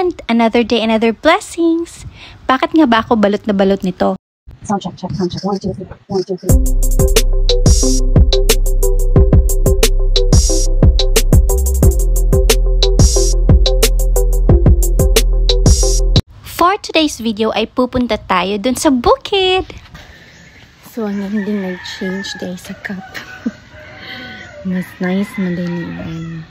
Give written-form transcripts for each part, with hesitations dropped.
And another day, another blessings. Bakit nga ba ako balot na balot nito? Sound check, check, sound check. 1, 2, 3, 1, 2, 3. For today's video ay pupunta tayo dun sa bukid. So, ang hindi nag-change dahil sa cup. Mas nice man din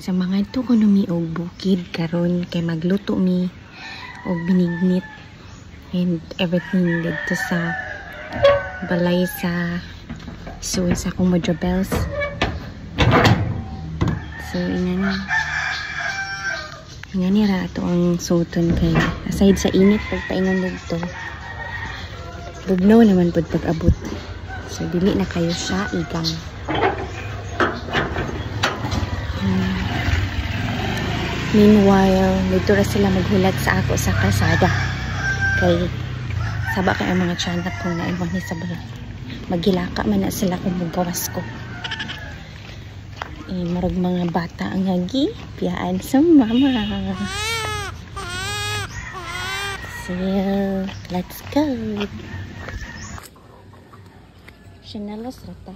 sa mga ito ko numi og bukid karon kay magluto mi og binignit and everything dito sa balay sa suwi sa akong Madra Bells. So, nga nira ito ang suton kay aside sa init pagpaingon dito bugnaw naman pud pag-abot. So, dili na kayo siya igang. Meanwhile, dito na sila maghulat sa ako sa kalsada. Kay, saba kayo mga tiyanak kong naiwan ni Sabay. Maghilaka man na sila kung magawas ko. Marag mga bata ang hagi. Piyaan sa mama. So, let's go. Shanalos rata.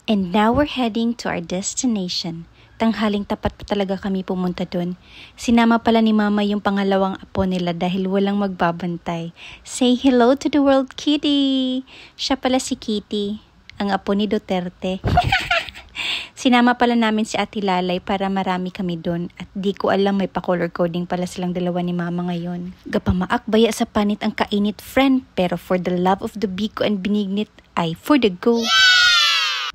And now we're heading to our destination. Tanghaling tapat pa talaga kami pumunta dun. Sinama pala ni Mama yung pangalawang apo nila dahil walang magbabantay. Say hello to the world, Kitty! Siya pala si Kitty, ang apo ni Duterte. Sinama pala namin si Ate Lalay para marami kami dun at di ko alam may pa-color coding pala silang dalawa ni Mama ngayon. Gapamaak baya sa panit ang kainit, friend, pero for the love of the biko and binignit ay for the go.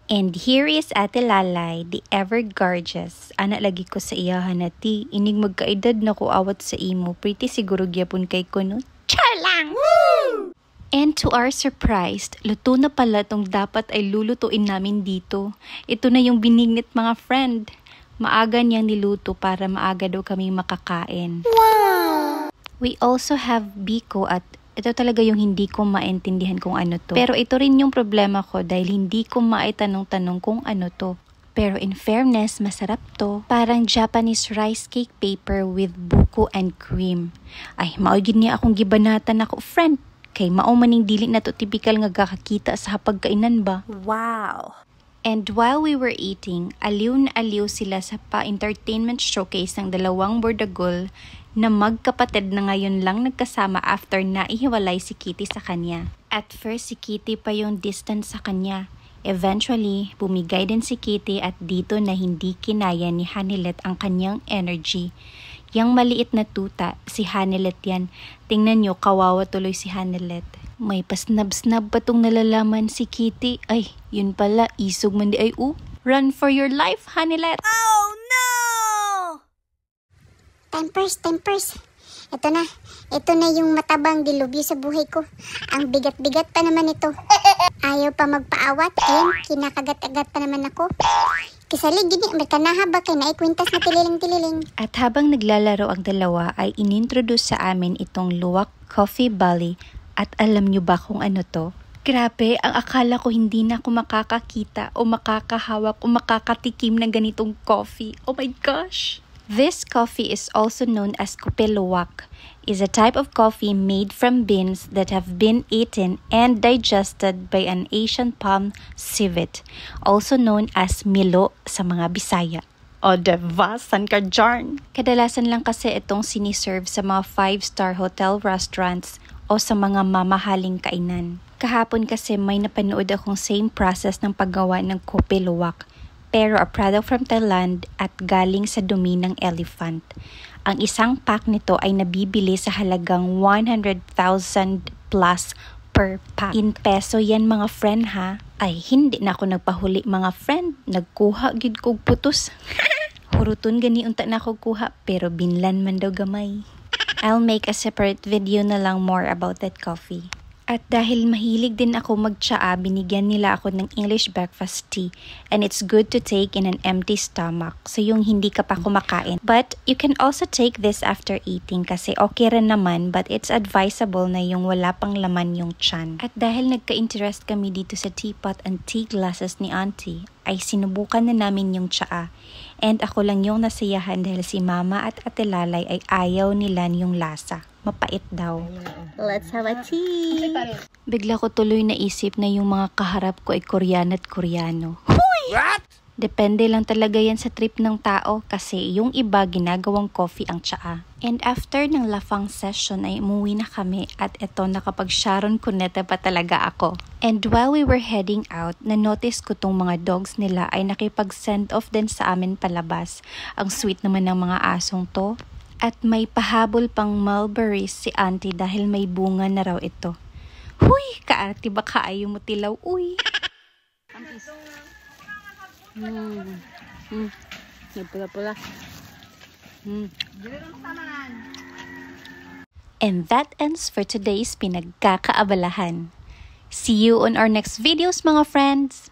And here is Ate Lalay, the ever gorgeous. Ana lagi ko sa iyahan na ti, inig magkaedad na ko awat sa imo, pretty siguro gyapon kay kuno. Char lang! Woo! And to our surprise, luto na pala tong dapat ay lulutuin namin dito. Ito na yung binignit mga friend. Maaga niyang niluto para maaga daw kami makakain. Wow! We also have biko at ito talaga yung hindi ko maintindihan kung ano to. Pero ito rin yung problema ko dahil hindi ko maitanong-tanong kung ano to. Pero in fairness, masarap to. Parang Japanese rice cake paper with buko and cream. Ay, maugid niya akong gibanatan ako, friend. Kay maumaning dili na to typical nga kakakita sa hapagkainan ba? Wow! And while we were eating, aliw na aliw sila sa pa-entertainment showcase ng dalawang bordagol na magkapatid na ngayon lang nagkasama after na ihiwalay si Kitty sa kanya. At first, si Kitty pa yung distance sa kanya. Eventually, bumigay din si Kitty at dito na hindi kinaya ni Hanilet ang kanyang energy. Yang maliit na tuta, si Hanilet yan. Tingnan nyo, kawawa tuloy si Hanilet. May pasnab-snab pa tong nalalaman si Kitty. Ay, yun pala, isog man di ay Run for your life, Hanilet! Oh no! Tempers. Ito na yung matabang dilubyo sa buhay ko. Ang bigat-bigat pa naman ito. Ayaw pa magpaawat. Ayun, kinakagat-agat pa naman ako. Kisali, gini, may kanaha ba kay naikwintas na tililing-tililing. At habang naglalaro ang dalawa ay inintroduce sa amin itong Luwak Coffee Valley. At alam nyo ba kung ano to? Grabe, ang akala ko hindi na ako makakakita o makakahawak o makakatikim ng ganitong coffee. Oh my gosh! This coffee is also known as Kopi Luwak, is a type of coffee made from beans that have been eaten and digested by an Asian palm civet, also known as Milo sa mga Bisaya. O diba, san ka dyan? Kadalasan lang kasi itong siniserve sa mga 5-star hotel restaurants o sa mga mamahaling kainan. Kahapon kasi may napanood akong same process ng paggawa ng Kopi Luwak, pero a product from Thailand at galing sa dumi ng elephant. Ang isang pack nito ay nabibili sa halagang 100,000 plus per pack. In peso yan mga friend ha. Ay, hindi na ako nagpahuli mga friend. Nagkuha gid kog putos. Huruton gani unta na ako kuha pero binlan man daw gamay. I'll make a separate video na lang more about that coffee. At dahil mahilig din ako mag-tsaa, binigyan nila ako ng English breakfast tea. And it's good to take in an empty stomach. So yung hindi ka pa kumakain. But you can also take this after eating kasi okay rin naman. But it's advisable na yung wala pang laman yung tiyan. At dahil nagka-interest kami dito sa teapot and tea glasses ni Auntie, ay sinubukan na namin yung tsaa. And ako lang yung nasiyahan dahil si Mama at Ate Lalay ay ayaw nila yung lasa. Mapait daw. Let's have a tea! Bigla ko tuloy naisip na yung mga kaharap ko ay Korean at Koreano. Huy! What? Depende lang talaga yan sa trip ng tao kasi yung iba ginagawang coffee ang tsaa. And after ng lafang session ay umuwi na kami at eto nakapag Sharon Cuneta pa talaga ako. And while we were heading out, na-notice ko tong mga dogs nila ay nakipag-send off din sa amin palabas. Ang sweet naman ng mga asong to. At may pahabol pang mulberries si auntie dahil may bunga na raw ito. Huy! Kaarte ba kaayo mo tilaw? Uy! Pula-pula. And that ends for today's pinagkakaabalahan. See you on our next videos, mga friends!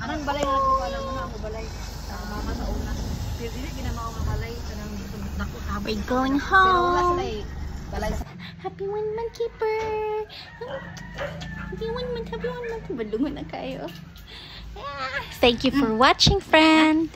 Anong balay na ko alam mo na ako balay. Mama sa una. Dili ginama ko balay kanang dako. We're going home! Balay. Happy 1 month keeper! Happy 1 month! Badungan na kayo. Thank you for watching, friend!